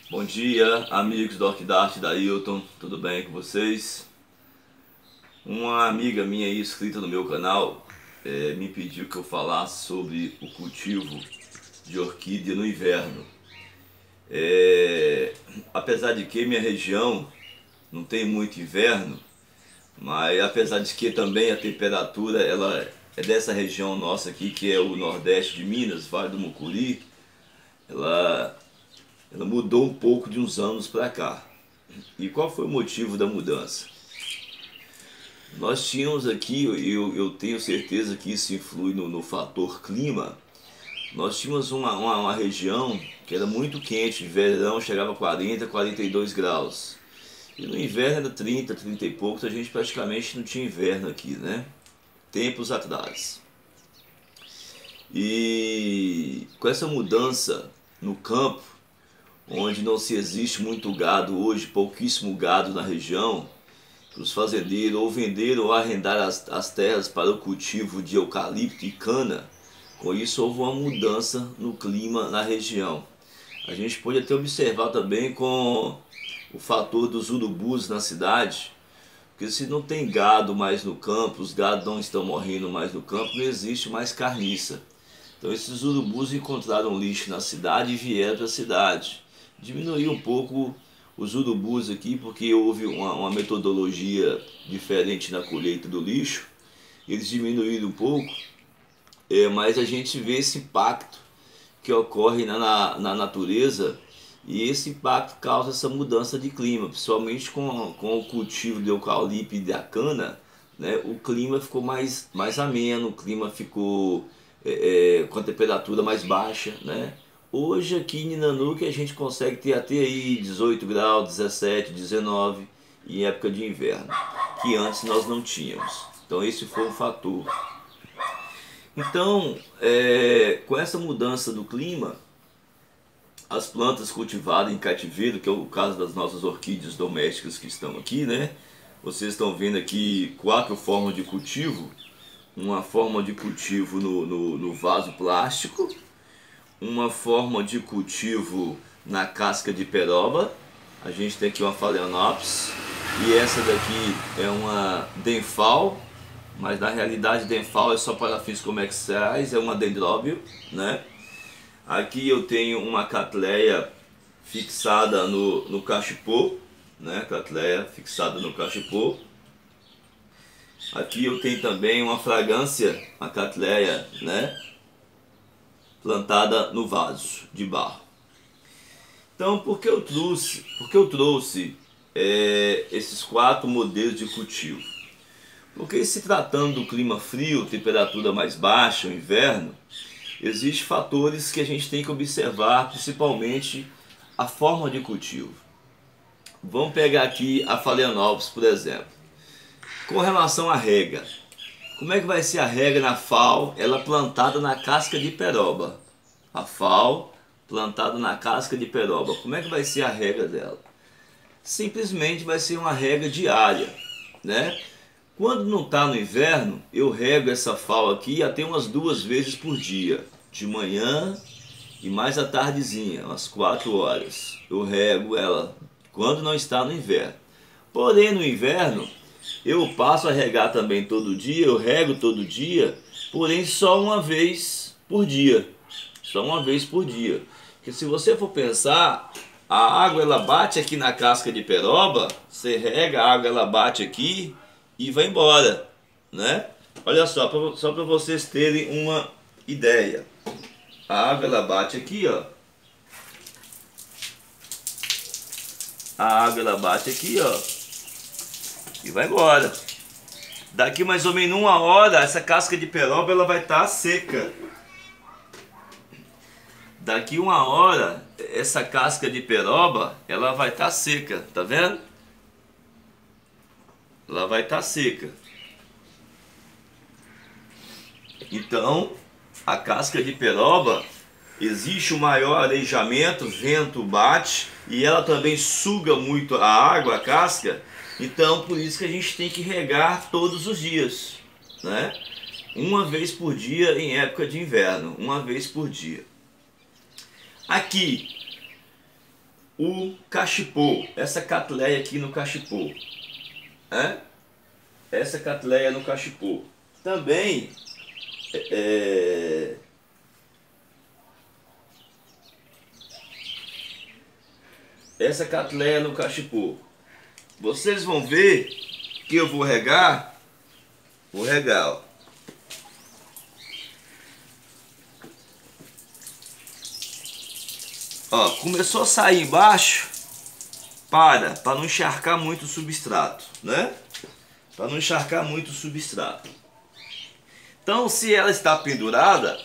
Bom dia, amigos do Orquidarte da Hilton, tudo bem com vocês? Uma amiga minha aí, inscrita no meu canal, me pediu que eu falasse sobre o cultivo de orquídea no inverno. Apesar de que minha região não tem muito inverno, mas apesar de que também a temperatura ela é dessa região nossa aqui, que é o nordeste de Minas, Vale do Mucuri, ela mudou um pouco de uns anos para cá. E qual foi o motivo da mudança? Nós tínhamos aqui, eu tenho certeza que isso influi no fator clima. Nós tínhamos uma região que era muito quente, em verão chegava a 40, 42 graus. E no inverno era 30, 30 e poucos, a gente praticamente não tinha inverno aqui, né? Tempos atrás. E com essa mudança no campo, onde não se existe muito gado hoje, pouquíssimo gado na região, os fazendeiros ou vender ou arrendar as terras para o cultivo de eucalipto e cana. Com isso houve uma mudança no clima na região. A gente pode até observar também com o fator dos urubus na cidade, porque se não tem gado mais no campo, os gados não estão morrendo mais no campo, não existe mais carniça. Então esses urubus encontraram lixo na cidade e vieram para a cidade. Diminuiu um pouco os urubus aqui, porque houve uma metodologia diferente na colheita do lixo. Eles diminuíram um pouco, mas a gente vê esse impacto que ocorre na natureza, e esse impacto causa essa mudança de clima, principalmente com o cultivo do eucalipto e da cana, né? O clima ficou mais ameno, o clima ficou com a temperatura mais baixa, né? Hoje aqui em Ninanuque a gente consegue ter até aí 18 graus, 17, 19 em época de inverno, que antes nós não tínhamos. Então esse foi um fator. Então, com essa mudança do clima, as plantas cultivadas em cativeiro, que é o caso das nossas orquídeas domésticas que estão aqui, né? Vocês estão vendo aqui 4 formas de cultivo. Uma forma de cultivo no vaso plástico, uma forma de cultivo na casca de peroba. A gente tem aqui uma Phalaenopsis, e essa daqui é uma Denphal, mas na realidade Denphal é só para fins comerciais, é uma dendróbio, né? Aqui eu tenho uma Cattleya fixada no cachepô, né? Cattleya fixada no cachepô. Aqui eu tenho também uma fragrância, uma Cattleya, né? Plantada no vaso de barro. Então, por que eu trouxe esses 4 modelos de cultivo? Porque se tratando do clima frio, temperatura mais baixa, o inverno, existem fatores que a gente tem que observar, principalmente a forma de cultivo. Vamos pegar aqui a Phalaenopsis, por exemplo. Com relação à rega, como é que vai ser a rega na FAO? Ela plantada na casca de peroba. A FAO plantada na casca de peroba. Como é que vai ser a rega dela? Simplesmente vai ser uma rega diária, né? Quando não está no inverno, eu rego essa FAO aqui até umas 2 vezes por dia. De manhã e mais à tardezinha, umas 4 horas. Eu rego ela quando não está no inverno. Porém, no inverno, eu passo a regar também todo dia, eu rego todo dia, porém só uma vez por dia. Só uma vez por dia. Porque se você for pensar, a água ela bate aqui na casca de peroba, você rega, a água ela bate aqui e vai embora, né? Olha só para vocês terem uma ideia. A água ela bate aqui, ó. A água ela bate aqui, ó. E vai embora. Daqui mais ou menos 1 hora, essa casca de peroba ela vai estar seca. Daqui 1 hora, essa casca de peroba ela vai estar seca, tá vendo? Ela vai estar seca. Então, a casca de peroba, existe um maior arejamento, vento bate e ela também suga muito a água, a casca. Então, por isso que a gente tem que regar todos os dias, né? 1 vez por dia em época de inverno, 1 vez por dia. Aqui, o cachepô, essa catleia aqui no cachepô, né? Essa catleia no cachepô. Também essa catleia no cachepô. Vocês vão ver que eu vou regar, ó. Ó, começou a sair embaixo, para não encharcar muito o substrato, né? Para não encharcar muito o substrato. Então, se ela está pendurada,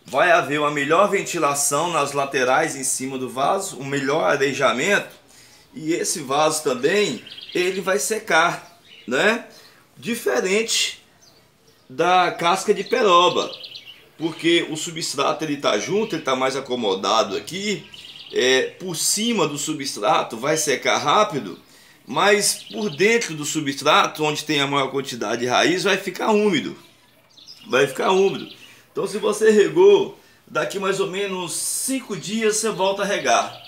vai haver uma melhor ventilação nas laterais em cima do vaso, um melhor arejamento, e esse vaso também, ele vai secar, né? Diferente da casca de peroba, porque o substrato ele está junto, ele está mais acomodado aqui, por cima do substrato vai secar rápido, mas por dentro do substrato, onde tem a maior quantidade de raiz, vai ficar úmido. Então, se você regou, daqui mais ou menos 5 dias você volta a regar.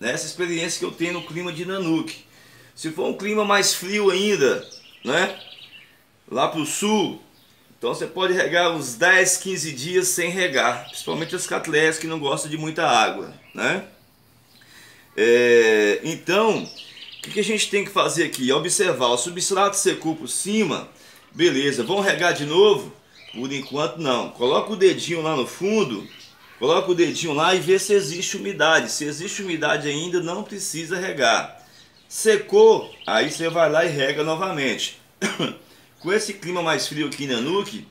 Essa experiência que eu tenho no clima de Nanuque. Se for um clima mais frio ainda, né, lá para o sul, então você pode regar uns 10, 15 dias sem regar, principalmente as catleias que não gostam de muita água, né? Então, o que a gente tem que fazer aqui? Observar, o substrato secou por cima, beleza, vamos regar de novo? Por enquanto não. Coloca o dedinho lá no fundo, coloca o dedinho lá e vê se existe umidade. Se existe umidade ainda, não precisa regar. Secou, aí você vai lá e rega novamente. Com esse clima mais frio aqui em Nanuque,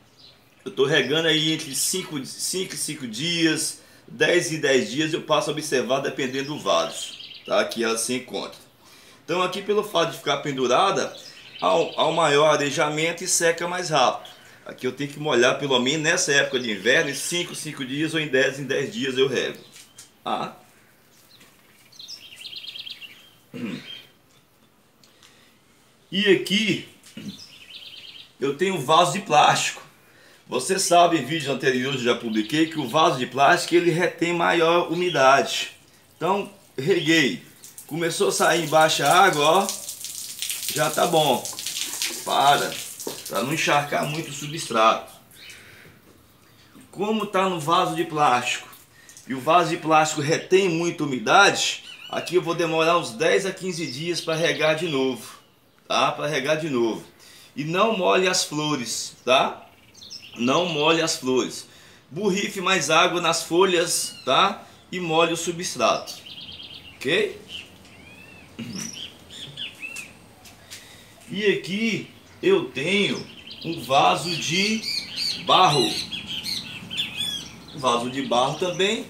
eu estou regando aí entre 5 e 5 dias, 10 e 10 dias, eu passo a observar dependendo do vaso, tá? Que ela se encontra. Então aqui, pelo fato de ficar pendurada, ao maior arejamento e seca mais rápido. Aqui eu tenho que molhar pelo menos nessa época de inverno, em 5 dias ou em 10 dias eu rego. Ah. E aqui eu tenho um vaso de plástico. Você sabe, em vídeos anteriores eu já publiquei que o vaso de plástico ele retém maior umidade. Então reguei, começou a sair embaixo a água, ó, já tá bom. Para não encharcar muito o substrato. Como está no vaso de plástico e o vaso de plástico retém muita umidade, aqui eu vou demorar uns 10 a 15 dias para regar de novo, tá? Para regar de novo. E não molhe as flores, tá? Não molhe as flores. Borrife mais água nas folhas, tá? E molhe o substrato, ok? E aqui eu tenho um vaso de barro. Vaso de barro também,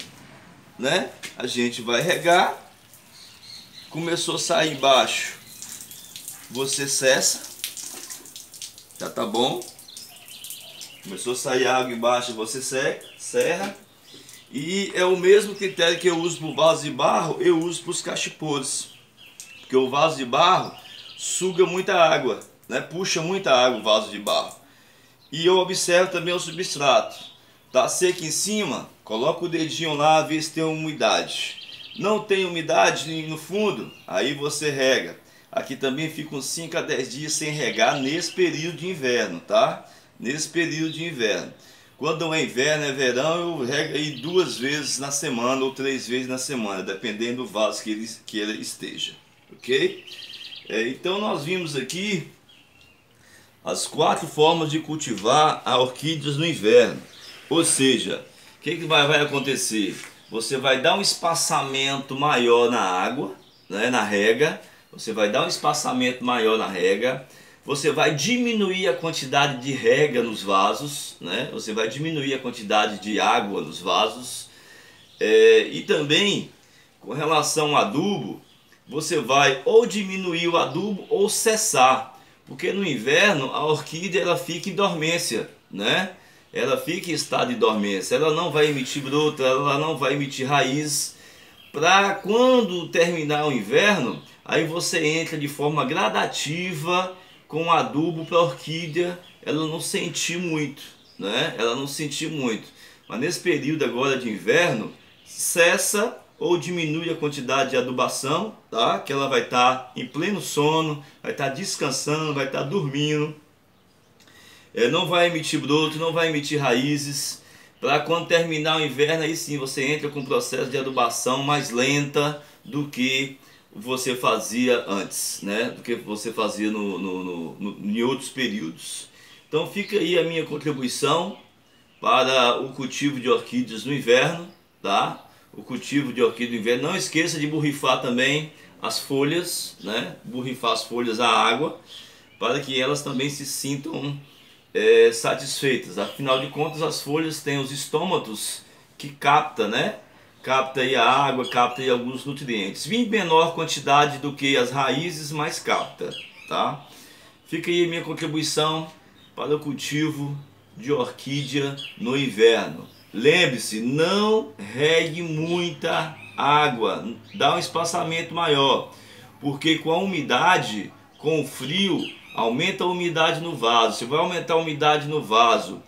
né? A gente vai regar. Começou a sair embaixo, você cessa. Já tá bom. Começou a sair água embaixo, você serra. E é o mesmo critério que eu uso para o vaso de barro, eu uso para os cachepôs. Porque o vaso de barro suga muita água, né? Puxa muita água o vaso de barro. E eu observo também o substrato. Tá seco em cima, coloca o dedinho lá, vê se tem umidade. Não tem umidade no fundo, aí você rega. Aqui também fica uns 5 a 10 dias sem regar nesse período de inverno, tá? Nesse período de inverno. Quando é inverno, é verão, eu rego aí 2 vezes na semana ou 3 vezes na semana, dependendo do vaso que ele esteja, ok? Então nós vimos aqui as 4 formas de cultivar a orquídeas no inverno. Ou seja, o que vai acontecer? Você vai dar um espaçamento maior na água, né, na rega. Você vai dar um espaçamento maior na rega. Você vai diminuir a quantidade de rega nos vasos, né? Você vai diminuir a quantidade de água nos vasos. E também, com relação ao adubo, você vai ou diminuir o adubo ou cessar. Porque no inverno a orquídea ela fica em dormência, né? Ela fica em estado de dormência, ela não vai emitir broto, ela não vai emitir raiz. Para quando terminar o inverno, aí você entra de forma gradativa com adubo para a orquídea, ela não sentir muito, né? Ela não sentir muito. Mas nesse período agora de inverno, cessa ou diminui a quantidade de adubação, tá? Que ela vai estar em pleno sono, vai estar descansando, vai estar dormindo, não vai emitir broto, não vai emitir raízes, para quando terminar o inverno, aí sim você entra com um processo de adubação mais lenta do que você fazia antes, né? Do que você fazia em outros períodos. Então fica aí a minha contribuição para o cultivo de orquídeas no inverno, tá? O cultivo de orquídea no inverno. Não esqueça de borrifar também as folhas, né? Borrifar as folhas à água, para que elas também se sintam satisfeitas. Afinal de contas, as folhas têm os estômatos que capta, né? Capta aí a água, capta aí alguns nutrientes. Em menor quantidade do que as raízes, mas capta, tá? Fica aí a minha contribuição para o cultivo de orquídea no inverno. Lembre-se, não regue muita água, dá um espaçamento maior, porque com a umidade, com o frio, aumenta a umidade no vaso. Se vai aumentar a umidade no vaso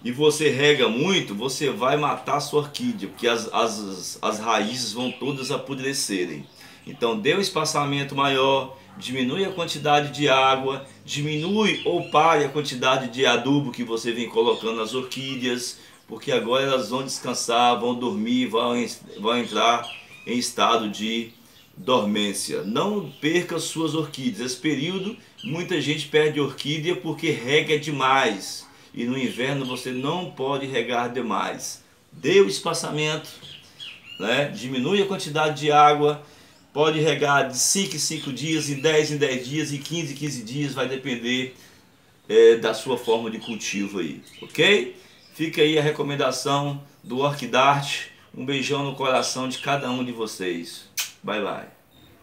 e você rega muito, você vai matar a sua orquídea, porque as raízes vão todas apodrecerem. Então dê um espaçamento maior, diminui a quantidade de água, diminui ou pare a quantidade de adubo que você vem colocando nas orquídeas, porque agora elas vão descansar, vão dormir, vão entrar em estado de dormência. Não perca suas orquídeas. Esse período muita gente perde orquídea porque rega demais, e no inverno você não pode regar demais. Dê o espaçamento, né? Diminui a quantidade de água. Pode regar de 5 em 5 dias, em 10 em 10 dias, em 15 em 15 dias, vai depender da sua forma de cultivo aí, ok? Fica aí a recomendação do Orquidarte. Um beijão no coração de cada um de vocês. Bye, bye.